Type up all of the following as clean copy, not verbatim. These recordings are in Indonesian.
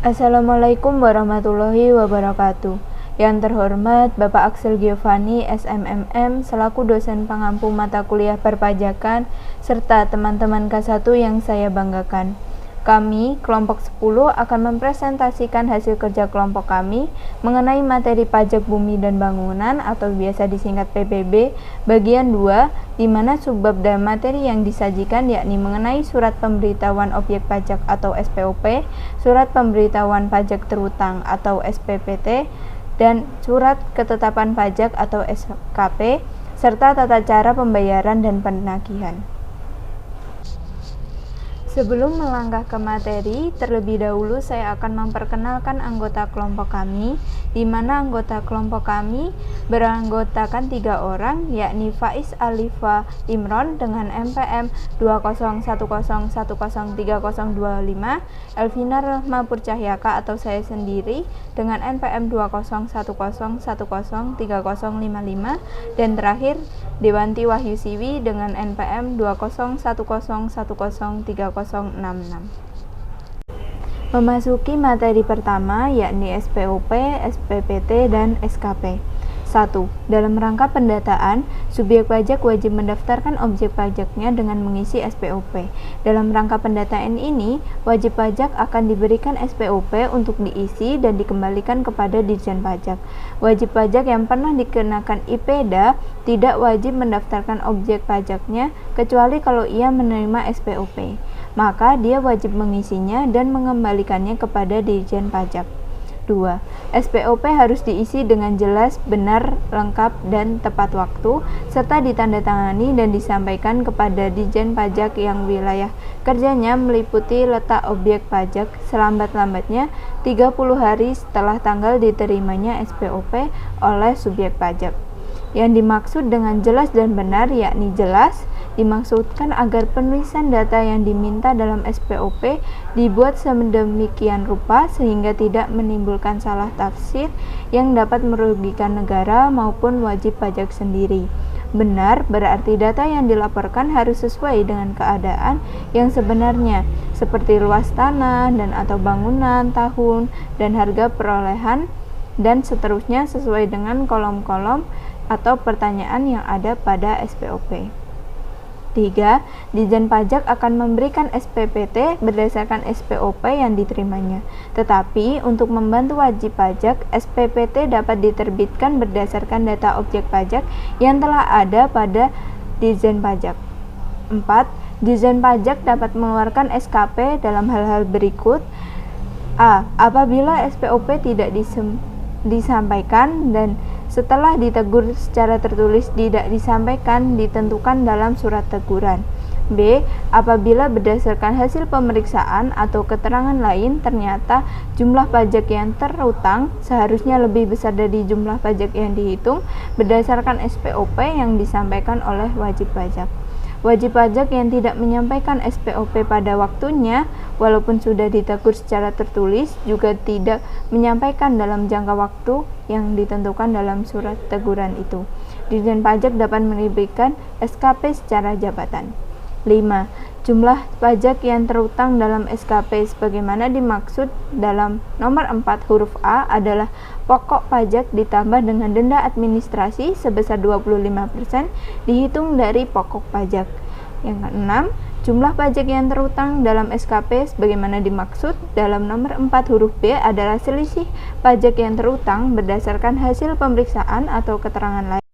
Assalamualaikum warahmatullahi wabarakatuh. Yang terhormat Bapak Axel Giovanni, SMMM, selaku dosen pengampu mata kuliah perpajakan, serta teman-teman K1 yang saya banggakan. Kami, kelompok 10, akan mempresentasikan hasil kerja kelompok kami mengenai materi pajak bumi dan bangunan atau biasa disingkat PBB, bagian 2, di mana subbab dan materi yang disajikan yakni mengenai surat pemberitahuan objek pajak atau SPOP, surat pemberitahuan pajak terutang atau SPPT, dan surat ketetapan pajak atau SKP, serta tata cara pembayaran dan penagihan. Sebelum melangkah ke materi, terlebih dahulu saya akan memperkenalkan anggota kelompok kami, di mana anggota kelompok kami beranggotakan 3 orang, yakni Faiz Alifa Imron dengan NPM 20101030025, Elvina Rahma Purcahyaka atau saya sendiri dengan NPM 20101030055, dan terakhir Dewanti Wahyu Siwi dengan NPM 20101030066. Memasuki materi pertama yakni SPOP, SPPT, dan SKP. 1. Dalam rangka pendataan, subjek pajak wajib mendaftarkan objek pajaknya dengan mengisi SPOP. Dalam rangka pendataan ini, wajib pajak akan diberikan SPOP untuk diisi dan dikembalikan kepada Ditjen Pajak. Wajib pajak yang pernah dikenakan IPEDA tidak wajib mendaftarkan objek pajaknya kecuali kalau ia menerima SPOP. Maka dia wajib mengisinya dan mengembalikannya kepada Ditjen Pajak. 2. SPOP harus diisi dengan jelas, benar, lengkap, dan tepat waktu, serta ditandatangani dan disampaikan kepada Ditjen Pajak yang wilayah kerjanya meliputi letak objek pajak selambat-lambatnya 30 hari setelah tanggal diterimanya SPOP oleh subjek pajak. Yang dimaksud dengan jelas dan benar yakni jelas dimaksudkan agar penulisan data yang diminta dalam SPOP dibuat sedemikian rupa sehingga tidak menimbulkan salah tafsir yang dapat merugikan negara maupun wajib pajak sendiri. Benar berarti data yang dilaporkan harus sesuai dengan keadaan yang sebenarnya, seperti luas tanah dan atau bangunan, tahun, dan harga perolehan, dan seterusnya sesuai dengan kolom-kolom atau pertanyaan yang ada pada SPOP. 3. Ditjen Pajak akan memberikan SPPT berdasarkan SPOP yang diterimanya. Tetapi, untuk membantu wajib pajak, SPPT dapat diterbitkan berdasarkan data objek pajak yang telah ada pada Ditjen Pajak. 4. Ditjen Pajak dapat mengeluarkan SKP dalam hal-hal berikut. A. Apabila SPOP tidak disampaikan dan setelah ditegur secara tertulis tidak disampaikan ditentukan dalam surat teguran. B. Apabila berdasarkan hasil pemeriksaan atau keterangan lain ternyata jumlah pajak yang terutang seharusnya lebih besar dari jumlah pajak yang dihitung berdasarkan SPOP yang disampaikan oleh wajib pajak. Wajib pajak yang tidak menyampaikan SPOP pada waktunya, walaupun sudah ditegur secara tertulis, juga tidak menyampaikan dalam jangka waktu yang ditentukan dalam surat teguran itu. Ditjen Pajak dapat menerbitkan SKP secara jabatan. 5. Jumlah pajak yang terutang dalam SKP sebagaimana dimaksud dalam nomor 4 huruf A adalah pokok pajak ditambah dengan denda administrasi sebesar 25% dihitung dari pokok pajak. Yang ke-6, jumlah pajak yang terutang dalam SKP sebagaimana dimaksud dalam nomor 4 huruf B adalah selisih pajak yang terutang berdasarkan hasil pemeriksaan atau keterangan lain.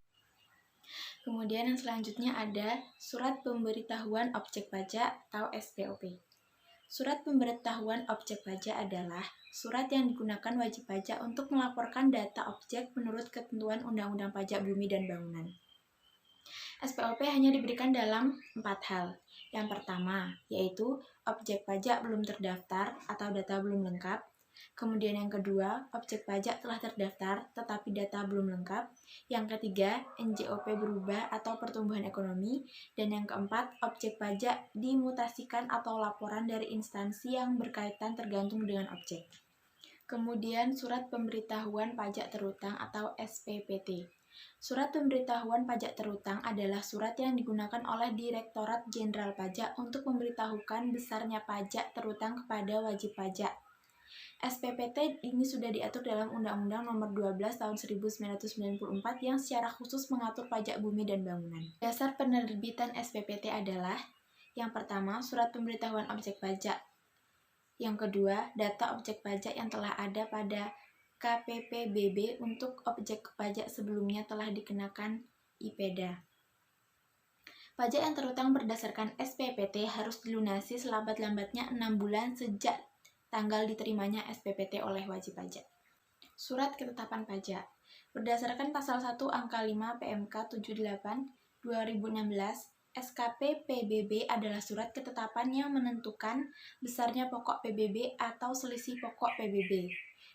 Kemudian yang selanjutnya ada Surat Pemberitahuan Objek Pajak atau SPOP. Surat Pemberitahuan Objek Pajak adalah surat yang digunakan wajib pajak untuk melaporkan data objek menurut ketentuan Undang-Undang Pajak Bumi dan Bangunan. SPOP hanya diberikan dalam 4 hal. Yang pertama, yaitu objek pajak belum terdaftar atau data belum lengkap. Kemudian yang kedua, objek pajak telah terdaftar tetapi data belum lengkap. Yang ketiga, NJOP berubah atau pertumbuhan ekonomi. Dan yang keempat, objek pajak dimutasikan atau laporan dari instansi yang berkaitan tergantung dengan objek. Kemudian surat pemberitahuan pajak terutang atau SPPT. Surat pemberitahuan pajak terutang adalah surat yang digunakan oleh Direktorat Jenderal Pajak untuk memberitahukan besarnya pajak terutang kepada wajib pajak. SPPT ini sudah diatur dalam Undang-Undang Nomor 12 Tahun 1994 yang secara khusus mengatur pajak bumi dan bangunan. Dasar penerbitan SPPT adalah yang pertama, surat pemberitahuan objek pajak. Yang kedua, data objek pajak yang telah ada pada KPPBB untuk objek pajak sebelumnya telah dikenakan IPEDA. Pajak yang terutang berdasarkan SPPT harus dilunasi selambat-lambatnya 6 bulan sejak tanggal diterimanya SPPT oleh wajib pajak. Surat ketetapan pajak. Berdasarkan pasal 1 angka 5 PMK 78 2016, SKP PBB adalah surat ketetapan yang menentukan besarnya pokok PBB atau selisih pokok PBB,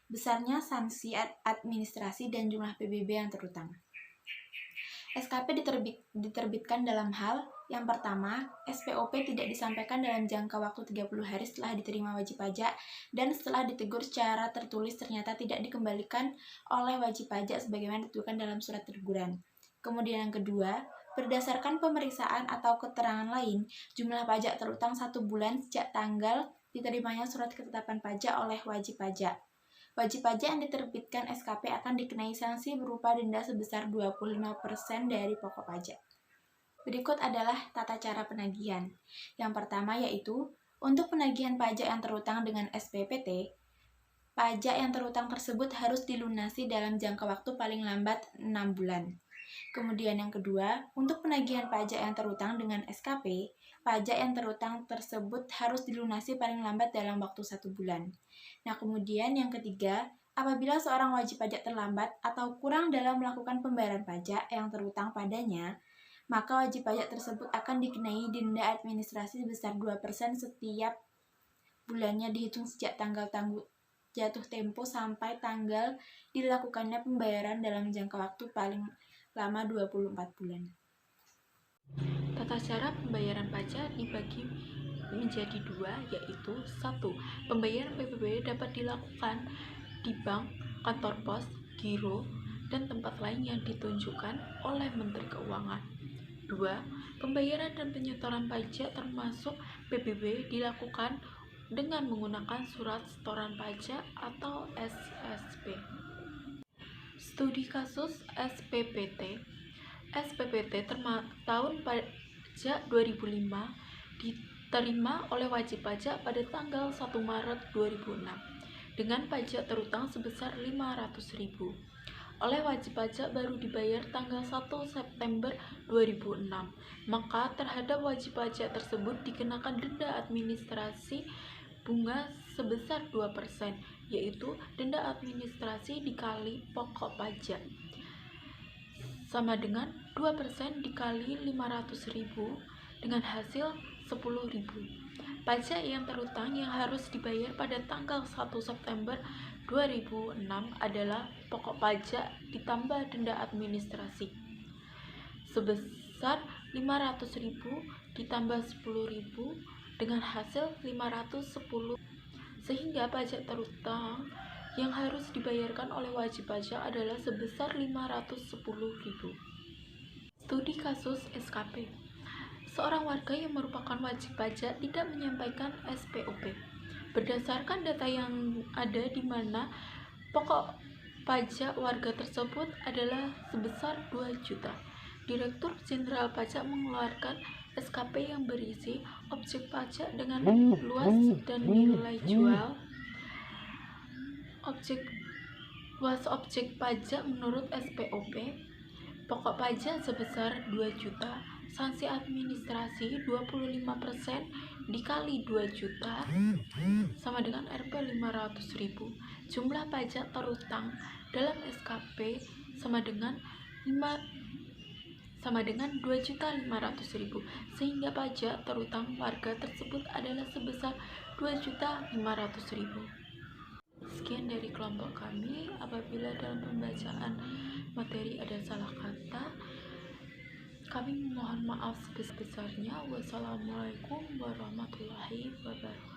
besarnya sanksi administrasi dan jumlah PBB yang terutang. SKP diterbitkan dalam hal yang pertama, SPOP tidak disampaikan dalam jangka waktu 30 hari setelah diterima wajib pajak dan setelah ditegur secara tertulis ternyata tidak dikembalikan oleh wajib pajak sebagaimana ditentukan dalam surat teguran. Kemudian yang kedua, berdasarkan pemeriksaan atau keterangan lain, jumlah pajak terutang 1 bulan sejak tanggal diterimanya surat ketetapan pajak oleh wajib pajak. Wajib pajak yang diterbitkan SKP akan dikenai sanksi berupa denda sebesar 25% dari pokok pajak. Berikut adalah tata cara penagihan. Yang pertama yaitu, untuk penagihan pajak yang terutang dengan SPPT, pajak yang terutang tersebut harus dilunasi dalam jangka waktu paling lambat 6 bulan. Kemudian yang kedua, untuk penagihan pajak yang terutang dengan SKP, pajak yang terutang tersebut harus dilunasi paling lambat dalam waktu 1 bulan. Nah, kemudian yang ketiga, apabila seorang wajib pajak terlambat atau kurang dalam melakukan pembayaran pajak yang terutang padanya, maka wajib pajak tersebut akan dikenai denda administrasi sebesar 2% setiap bulannya dihitung sejak tanggal jatuh tempo sampai tanggal dilakukannya pembayaran dalam jangka waktu paling lama 24 bulan. Tata cara pembayaran pajak dibagi menjadi 2, yaitu 1. Pembayaran PPB dapat dilakukan di bank, kantor pos, giro, dan tempat lain yang ditunjukkan oleh Menteri Keuangan. 2. Pembayaran dan penyetoran pajak termasuk PBB dilakukan dengan menggunakan surat setoran pajak atau SSP. Studi kasus SPPT. SPPT tahun pajak 2005 diterima oleh wajib pajak pada tanggal 1 Maret 2006 dengan pajak terutang sebesar 500.000. Oleh wajib pajak baru dibayar tanggal 1 September 2006. Maka terhadap wajib pajak tersebut dikenakan denda administrasi bunga sebesar 2%, yaitu denda administrasi dikali pokok pajak, sama dengan 2% dikali 500.000 dengan hasil 10.000. Pajak yang terutang yang harus dibayar pada tanggal 1 September 2006 adalah pokok pajak ditambah denda administrasi sebesar 500.000 ditambah 10.000 dengan hasil 510, sehingga pajak terutang yang harus dibayarkan oleh wajib pajak adalah sebesar 510.000. Studi kasus SKP. Seorang warga yang merupakan wajib pajak tidak menyampaikan SPOP. Berdasarkan data yang ada di mana pokok pajak warga tersebut adalah sebesar 2 juta. Direktur Jenderal Pajak mengeluarkan SKP yang berisi objek pajak dengan luas dan nilai jual. Luas objek pajak menurut SPOP, pokok pajak sebesar 2 juta, sanksi administrasi 25% dikali 2 juta sama dengan Rp 500.000. Jumlah pajak terutang dalam SKP sama dengan 2.500.000, sehingga pajak terutang warga tersebut adalah sebesar 2.500.000. Sekian dari kelompok kami. Apabila dalam pembacaan materi ada salah kata, kami mohon maaf sebesar-besarnya. Wassalamualaikum warahmatullahi wabarakatuh.